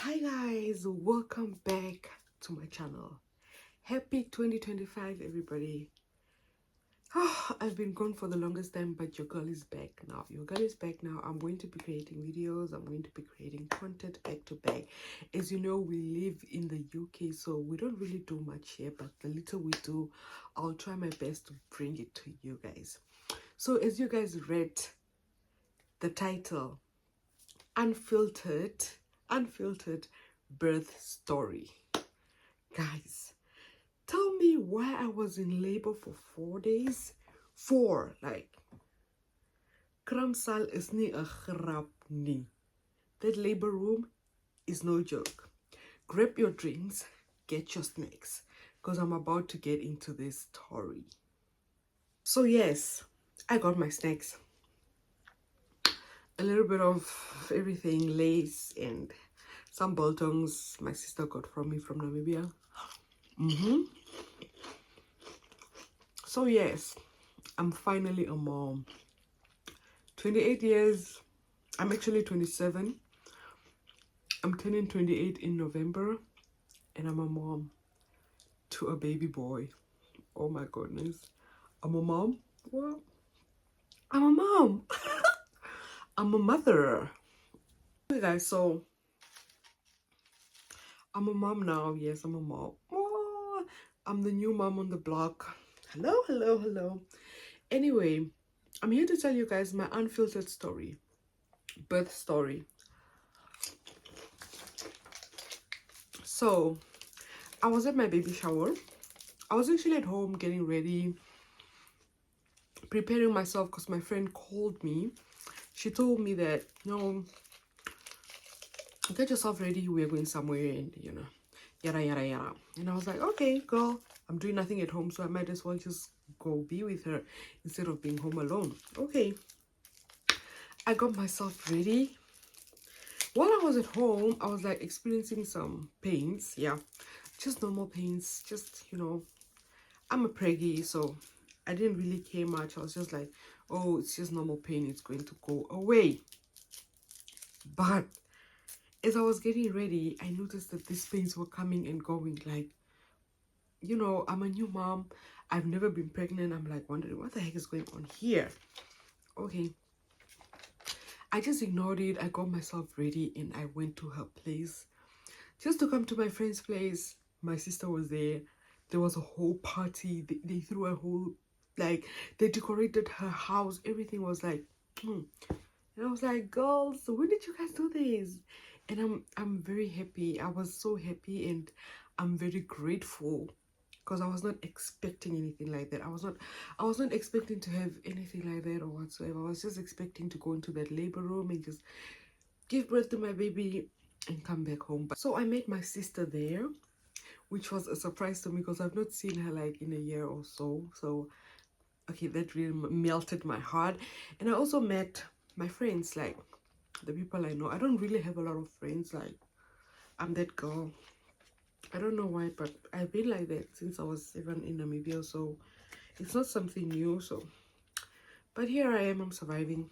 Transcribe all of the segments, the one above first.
Hi guys, welcome back to my channel. Happy 2025 everybody. I've been gone for the longest time, but your girl is back now. I'm going to be creating videos. I'm going to be creating content back to back. As you know, we live in the UK, so we don't really do much here, but the little we do, I'll try my best to bring it to you guys. So as you guys read the title, Unfiltered birth story. Guys, tell me why I was in labor for 4 days. Kramsal is nie a grap nie. That labor room is no joke. Grab your drinks, get your snacks, because I'm about to get into this story. So yes, I got my snacks. A little bit of everything, lace and some biltongs my sister got from me from Namibia. So yes, I'm finally a mom. 28 years. I'm actually 27. I'm turning 28 in November, and I'm a mom to a baby boy. Oh my goodness. I'm a mom? Well, I'm a mom. I'm a mother. Hey guys, so I'm a mom now. Yes, I'm a mom. Oh, I'm the new mom on the block. Hello, hello, hello. Anyway, I'm here to tell you guys my unfiltered story, birth story. So, I was at my baby shower. I was actually at home getting ready, preparing myself because my friend called me. She told me that, get yourself ready, we're going somewhere, and yada yada yada. And I was like, okay girl, I'm doing nothing at home, so I might as well just go be with her instead of being home alone. Okay, I got myself ready. While I was at home, I was like experiencing some pains. Yeah, just normal pains, just I'm a preggy, so I didn't really care much. I was just like, oh, it's just normal pain, it's going to go away. But as I was getting ready, I noticed that these pains were coming and going. Like, I'm a new mom. I've never been pregnant. I'm like wondering what the heck is going on here. Okay. I just ignored it. I got myself ready and I went to her place. Just to come to my friend's place. My sister was there. There was a whole party. They threw a whole, like, they decorated her house. Everything was like, And I was like, girls, when did you guys do this? And I'm very happy. I was so happy, and I'm very grateful because I was not expecting anything like that. I was not expecting to have anything like that or whatsoever. I was just expecting to go into that labor room and just give birth to my baby and come back home. So I met my sister there, which was a surprise to me because I've not seen her like in a year or so. So okay, that really melted my heart. And I also met my friends, like the people I know. I don't really have a lot of friends. Like, I'm that girl. I don't know why, but I've been like that since I was even in Namibia, so it's not something new. So but here I am, I'm surviving.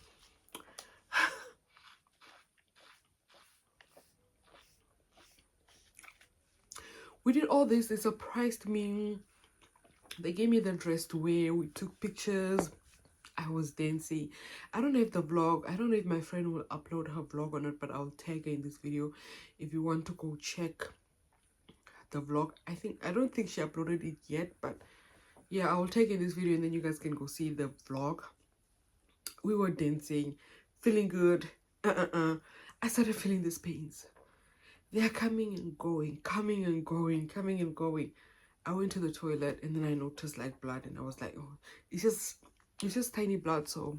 We did all this. They surprised me. They gave me the dress to wear. We took pictures. I was dancing. I don't have the vlog. I don't know if my friend will upload her vlog or not, but I'll tag her in this video if you want to go check the vlog. I don't think she uploaded it yet, but yeah, I will tag in this video and then you guys can go see the vlog. We were dancing, feeling good. I started feeling these pains. They are coming and going, coming and going, coming and going. I went to the toilet and then I noticed like blood, and I was like, oh, it's just tiny blood, so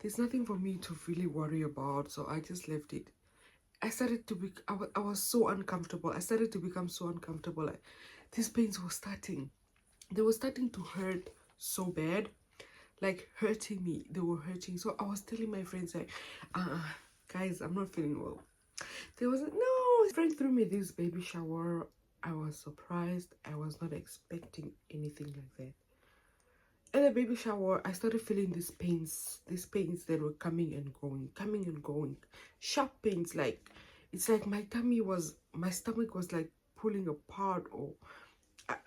there's nothing for me to really worry about. So I just left it. I started to be, I was so uncomfortable. I started to become so uncomfortable. Like, these pains were starting. They were starting to hurt so bad, like hurting me. They were hurting. So I was telling my friends like, guys, I'm not feeling well. There was no friend threw me this baby shower. I was surprised. I was not expecting anything like that. At the baby shower, I started feeling these pains that were coming and going, sharp pains. Like, It's like my stomach was like pulling apart, or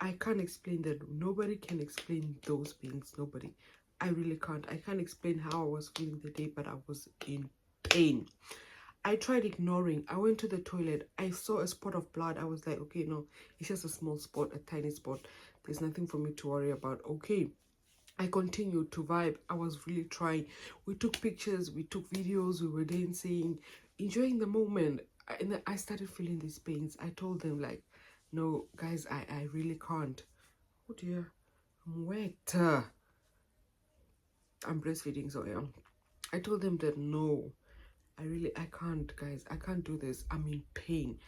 I can't explain that. Nobody can explain those things. Nobody. I really can't. I can't explain how I was feeling the day, but I was in pain. I tried ignoring. I went to the toilet. I saw a spot of blood. I was like, okay, no, it's just a small spot, a tiny spot. There's nothing for me to worry about. Okay. I continued to vibe. I was really trying. We took pictures, we took videos, we were dancing, enjoying the moment. And then I started feeling these pains. I told them, like, no, guys, I really can't. Oh dear, I'm wet. I'm breastfeeding, so yeah. I told them that no, I can't, guys. I can't do this. I'm in pain.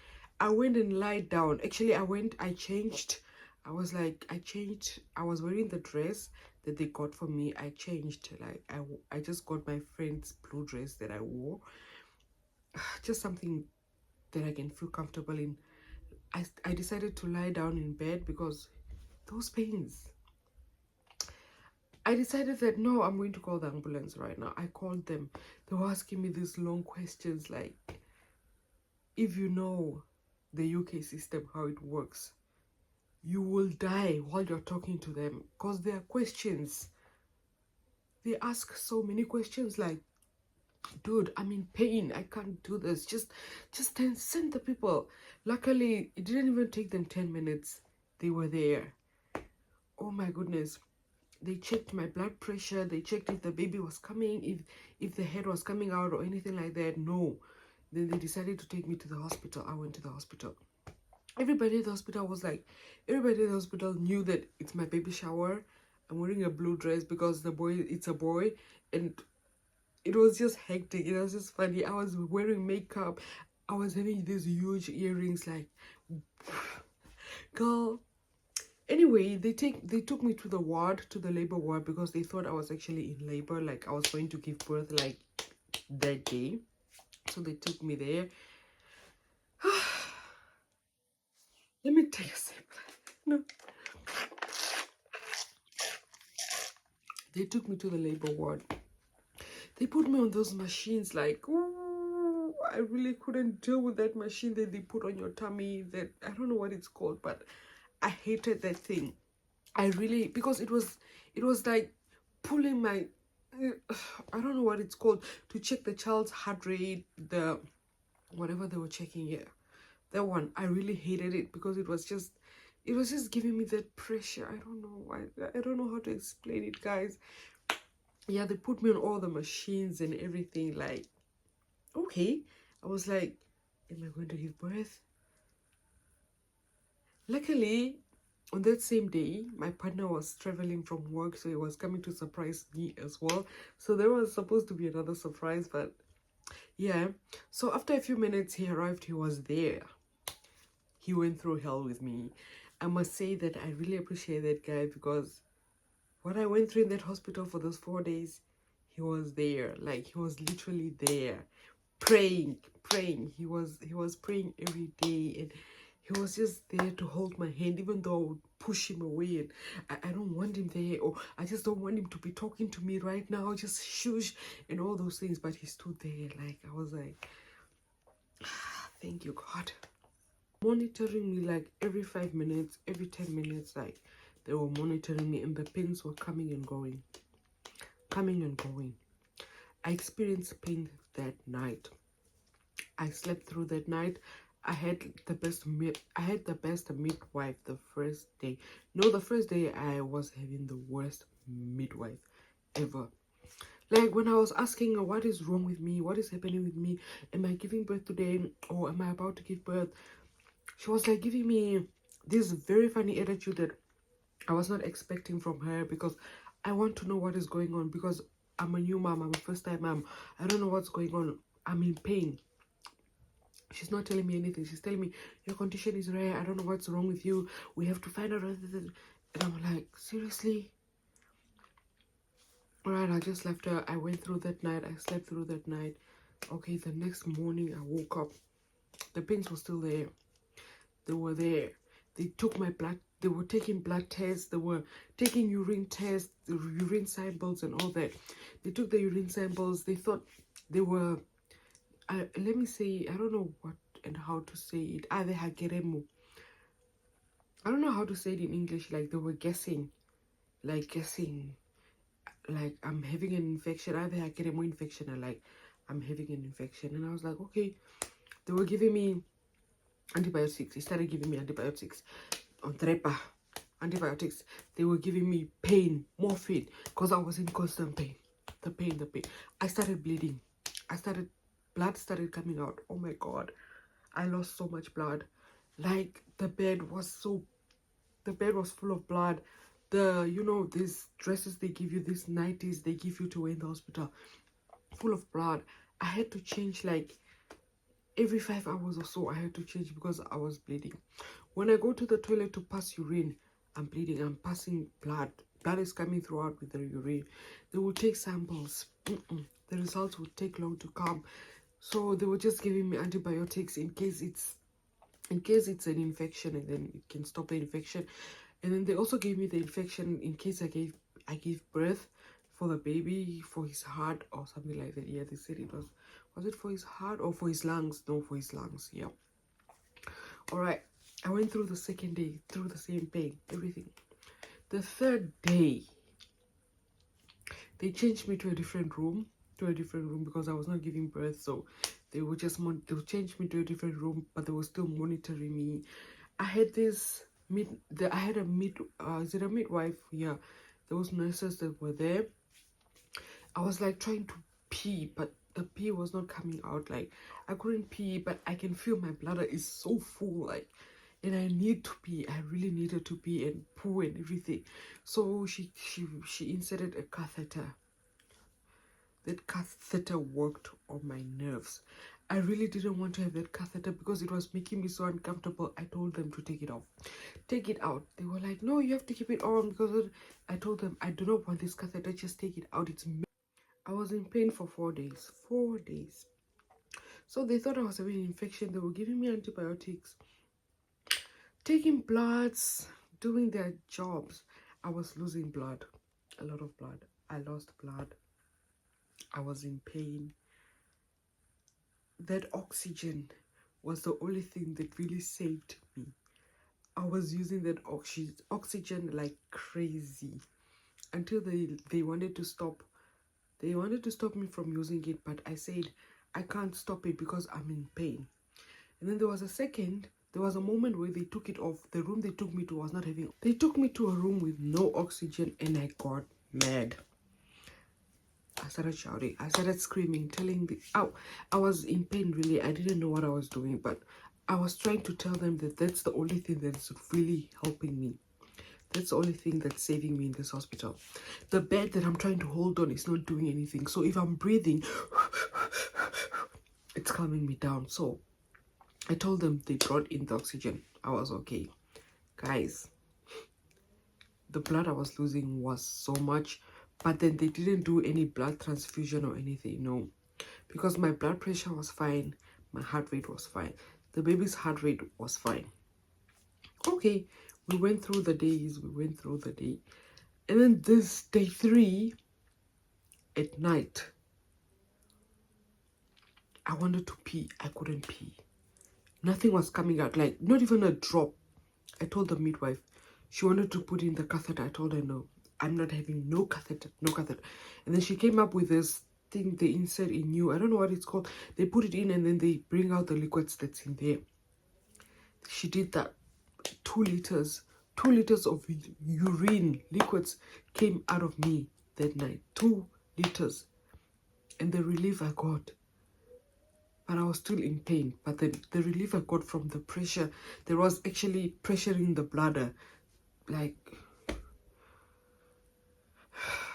I went and lied down. Actually, I changed. I changed. I was wearing the dress that they got for me. I changed. Like, I just got my friend's blue dress that I wore. Just something that I can feel comfortable in. I decided to lie down in bed because those pains. I decided that no, I'm going to call the ambulance right now. I called them. They were asking me these long questions like, if you know the UK system, how it works, you will die while you're talking to them, because there are questions. They ask so many questions like, dude, I'm in pain. I can't do this. Just send the people. Luckily, it didn't even take them 10 minutes. They were there. Oh my goodness. They checked my blood pressure. They checked if the baby was coming, if the head was coming out or anything like that. No. Then they decided to take me to the hospital. I went to the hospital. Everybody at the hospital was like, everybody at the hospital knew that it's my baby shower. I'm wearing a blue dress because it's a boy. And it was just hectic. It was just funny. I was wearing makeup. I was having these huge earrings, like, girl. Anyway, they took me to the ward, to the labor ward, because they thought I was actually in labor, like I was going to give birth like that day. So they took me there. Let me take a sip. No. They took me to the labor ward. They put me on those machines, like, ooh, I really couldn't deal with that machine that they put on your tummy. That, I don't know what it's called, but I hated that thing. I really, because it was like pulling my, I don't know what it's called, to check the child's heart rate, the whatever they were checking. Yeah, that one. I really hated it because it was just giving me that pressure. I don't know. I don't know how to explain it, guys. Yeah, they put me on all the machines and everything. Like, okay. I was like, am I going to give birth? Luckily, on that same day, my partner was traveling from work, so he was coming to surprise me as well. So there was supposed to be another surprise, but yeah. So after a few minutes, he arrived. He was there. He went through hell with me. I must say that I really appreciate that guy, because what I went through in that hospital for those 4 days, he was there. Like, he was literally there, praying. He was praying every day, and he was just there to hold my hand, even though I would push him away, and I don't want him there, or I just don't want him to be talking to me right now, just shush and all those things. But he stood there. Like, I was like, thank you, God. Monitoring me like every 5 minutes, every 10 minutes, like they were monitoring me, and the pains were coming and going. I experienced pain that night. I slept through that night. I had the best midwife the first day. No, the first day I was having the worst midwife ever. Like, when I was asking her, what is wrong with me? What is happening with me? Am I giving birth today? Or am I about to give birth? She was like giving me this very funny attitude that I was not expecting from her, because I want to know what is going on, because I'm a new mom. I'm a first time mom. I don't know what's going on. I'm in pain. She's not telling me anything. She's telling me, your condition is rare. I don't know what's wrong with you. We have to find out. And I'm like, seriously? Alright, I just left her. I went through that night. I slept through that night. Okay, the next morning I woke up. The pains were still there. They were there. They took my blood. They were taking blood tests. They were taking urine tests, the urine samples and all that. They took the urine samples. They thought they were, let me say, I don't know what and how to say it. Ave hakeremo. I don't know how to say it in English. Like, they were guessing, like I'm having an infection. Ave hakeremo infection, and like I'm having an infection. And I was like, okay. They were giving me antibiotics. They started giving me antibiotics on trepa. Antibiotics. They were giving me pain, morphine, because I was in constant pain. The pain. I started bleeding. Blood started coming out. Oh my god. I lost so much blood. Like, the bed was full of blood. These dresses they give you, these nighties they give you to wear in the hospital, full of blood. I had to change, like, every 5 hours or so. I had to change because I was bleeding. When I go to the toilet to pass urine, I'm bleeding. I'm passing blood. Blood is coming throughout with the urine. They will take samples. The results would take long to come. So they were just giving me antibiotics in case it's an infection, and then it can stop the infection. And then they also gave me the infection in case I gave birth for the baby, for his heart or something like that. Yeah, they said it was it for his heart or for his lungs? No, for his lungs. Yeah. All right. I went through the second day, through the same pain, everything. The third day, they changed me to a different room, because I was not giving birth. So they would change me to a different room, but they were still monitoring me. I had is it a midwife? Yeah, those nurses that were there. I was like trying to pee, but the pee was not coming out. Like, I couldn't pee, but I can feel my bladder is so full, like, and I need to pee. I really needed to pee and poo and everything. So she inserted a catheter. That catheter worked on my nerves. I really didn't want to have that catheter because it was making me so uncomfortable. I told them to take it off. Take it out. They were like, no, you have to keep it on, because I told them, I do not want this catheter. Just take it out. I was in pain for 4 days. 4 days. So they thought I was having an infection. They were giving me antibiotics, taking bloods, doing their jobs. I was losing blood. A lot of blood. I lost blood. I was in pain. That oxygen was the only thing that really saved me. I was using that oxygen like crazy until they wanted to stop. They wanted to stop me from using it, but I said I can't stop it because I'm in pain. And then there was a moment where they took it off. The room they took me to was not having. They took me to a room with no oxygen, and I got mad. I started shouting. I started screaming, I was in pain, really. I didn't know what I was doing, but I was trying to tell them that that's the only thing that's really helping me. That's the only thing that's saving me in this hospital. The bed that I'm trying to hold on is not doing anything. So if I'm breathing, it's calming me down. So I told them they brought in the oxygen. I was okay. Guys, the blood I was losing was so much, but then they didn't do any blood transfusion or anything. No, because my blood pressure was fine. My heart rate was fine. The baby's heart rate was fine. Okay, we went through the days. And then this day 3 at night, I wanted to pee. I couldn't pee. Nothing was coming out, like not even a drop. I told the midwife. She wanted to put in the catheter. I told her, no, I'm not having no catheter. And then she came up with this thing they insert in you. I don't know what it's called. They put it in and then they bring out the liquids that's in there. She did that. 2 liters of urine liquids came out of me that night. 2 liters. And the relief I got, but I was still in pain. But the relief I got from the pressure, there was actually pressure in the bladder. Like,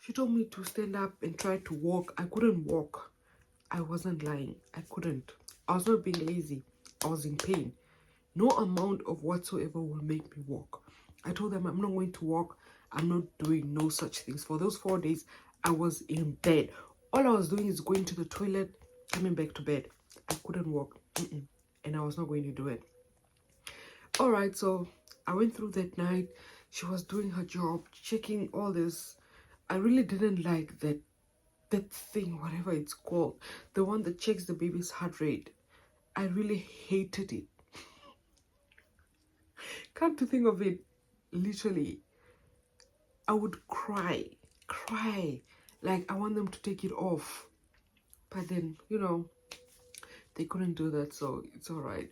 she told me to stand up and try to walk. I couldn't walk. I wasn't lying. I couldn't. I was not being lazy. I was in pain. No amount of whatsoever will make me walk. I told them I'm not going to walk. I'm not doing no such things. For those 4 days, I was in bed. All I was doing is going to the toilet, coming back to bed. I couldn't walk. And I was not going to do it. All right, so I went through that night. She was doing her job, checking all this. I really didn't like that thing, whatever it's called. The one that checks the baby's heart rate. I really hated it. Come to think of it, literally, I would cry. Like I want them to take it off. But then, you know, they couldn't do that, so it's all right.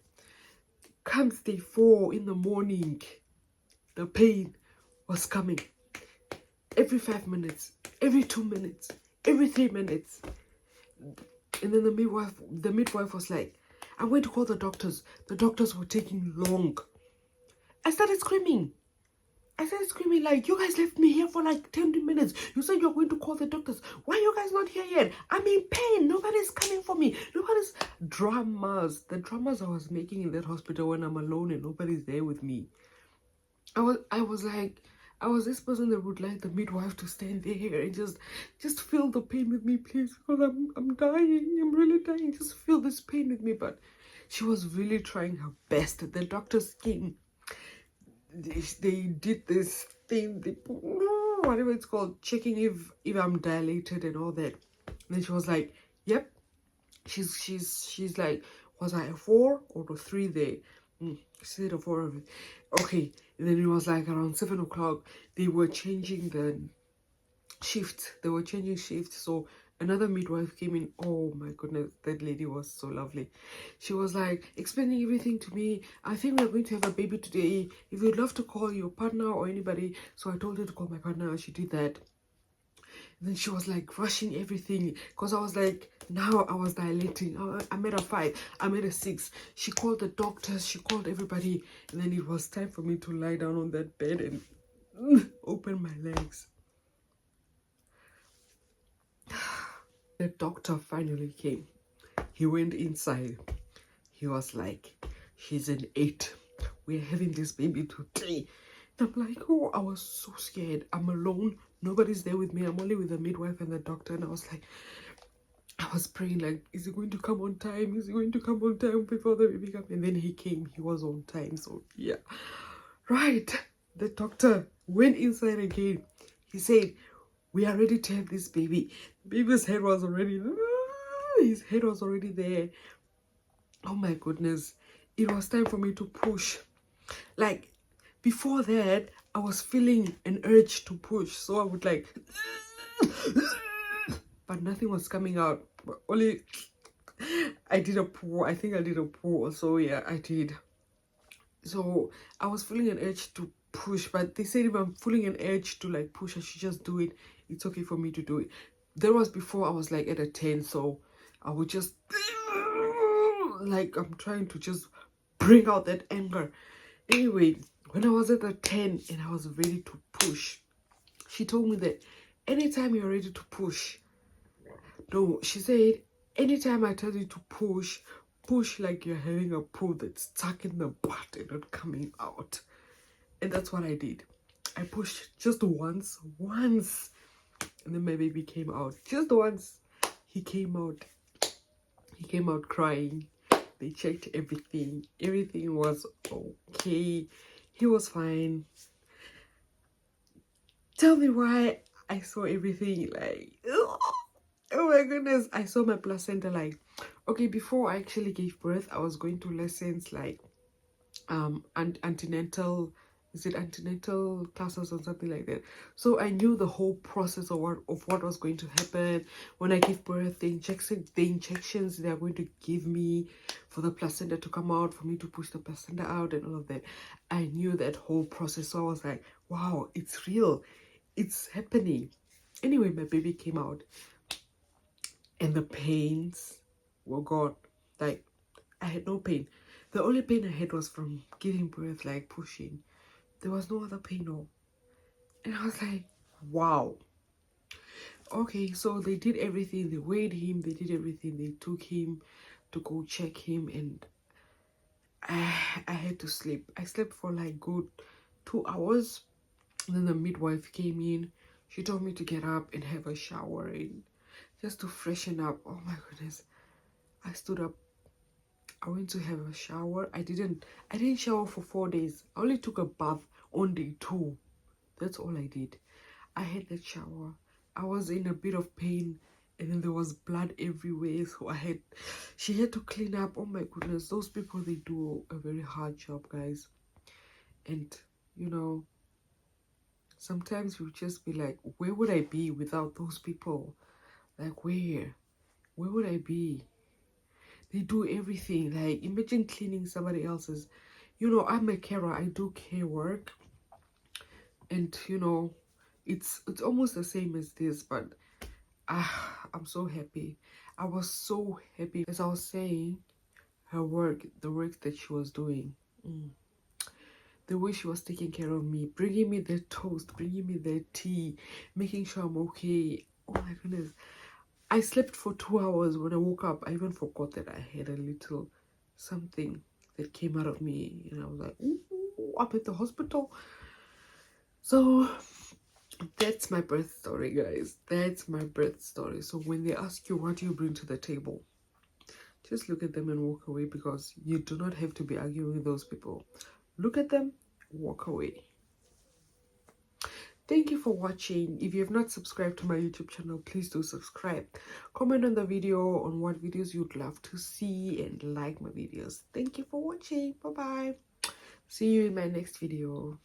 Comes day 4 in the morning, the pain was coming. Every 5 minutes, every 2 minutes, every 3 minutes. And then the midwife was like, I'm going to call the doctors. The doctors were taking long. I started screaming like, you guys left me here for like 10 minutes. You said you're going to call the doctors. Why are you guys not here yet? I'm in pain. Nobody's coming for me. Nobody's... Dramas. The dramas I was making in that hospital when I'm alone and nobody's there with me. I was like, I was this person that would like the midwife to stand there and just feel the pain with me, please, because I'm dying. I'm really dying. Just feel this pain with me. But she was really trying her best. The doctors came. They did this thing, they put, whatever it's called, checking if I'm dilated and all that. And then she was like, yep. She's like, was I a 4 or a 3 there? She said a 4 of it. Okay. And then it was like around 7 o'clock. They were changing the shift. They were changing shifts. So another midwife came in. Oh my goodness, that lady was so lovely. She was like explaining everything to me. I think we're going to have a baby today. If you'd love to call your partner or anybody. So I told her to call my partner. She did that. And then she was like rushing everything because I was like, now I was dilating. I'm at a 5. I'm at a 6. She called the doctors. She called everybody. And then it was time for me to lie down on that bed and open my legs. The doctor finally came. He went inside. He was like, she's an 8. We're having this baby today. And I'm like, oh, I was so scared. I'm alone. Nobody's there with me. I'm only with the midwife and the doctor. And I was like, I was praying like, is he going to come on time? Is he going to come on time before the baby comes? And then he came. He was on time. So yeah. Right. The doctor went inside again. He said, we are ready to have this baby. Baby's head was already, his head was already there. Oh my goodness. It was time for me to push. Like, before that, I was feeling an urge to push. So I would like, but nothing was coming out. Only, I did a pour. I think I did a pour. So yeah, I did. So I was feeling an urge to push, but they said if I'm feeling an urge to like push, I should just do it. It's okay for me to do it. That was before I was like at a 10, so I would just like, I'm trying to just bring out that anger. Anyway, when I was at a 10 and I was ready to push, she told me that anytime you're ready to push, no, she said anytime I tell you to push like you're having a poo that's stuck in the butt and not coming out. And that's what I did. I pushed just once, and then my baby came out. Just once. He came out crying. They checked everything. Everything was okay. He was fine. Tell me why I saw everything like, oh my goodness. I saw my placenta like, okay, before I actually gave birth, I was going to lessons like antenatal, is it antenatal classes or something like that. So I knew the whole process of what was going to happen when I give birth, the injections they are going to give me for the placenta to come out, for me to push the placenta out and all of that. I knew that whole process. So I was like, wow, it's real, it's happening. Anyway, my baby came out and the pains were gone. Like, I had no pain. The only pain I had was from giving birth, like pushing. There was no other pain, no. And I was like, wow. Okay, so they did everything. They weighed him. They did everything. They took him to go check him. And I had to sleep. I slept for like good 2 hours. And then the midwife came in. She told me to get up and have a shower and just to freshen up. Oh my goodness. I stood up. I went to have a shower. I didn't shower for 4 days. I only took a bath on day 2. That's all I did. I had that shower. I was in a bit of pain and then there was blood everywhere, so she had to clean up. Oh my goodness, those people, they do a very hard job, guys. And you know, sometimes you just be like, where would I be without those people? Like, where would I be? They do everything. Like, imagine cleaning somebody else's. You know, I'm a carer, I do care work, and you know, it's almost the same as this, but I'm so happy. I was so happy, as I was saying, her work, the work that she was doing, the way she was taking care of me, bringing me the toast, bringing me the tea, making sure I'm okay. Oh my goodness. I slept for 2 hours. When I woke up, I even forgot that I had a little something that came out of me, and I was like, ooh, up at the hospital. So that's my birth story, guys. That's my birth story. So when they ask you, what do you bring to the table, just look at them and walk away, because you do not have to be arguing with those people. Look at them, walk away. Thank you for watching. If you have not subscribed to my YouTube channel, please do subscribe. Comment on the video on what videos you'd love to see, and like my videos. Thank you for watching. Bye bye. See you in my next video.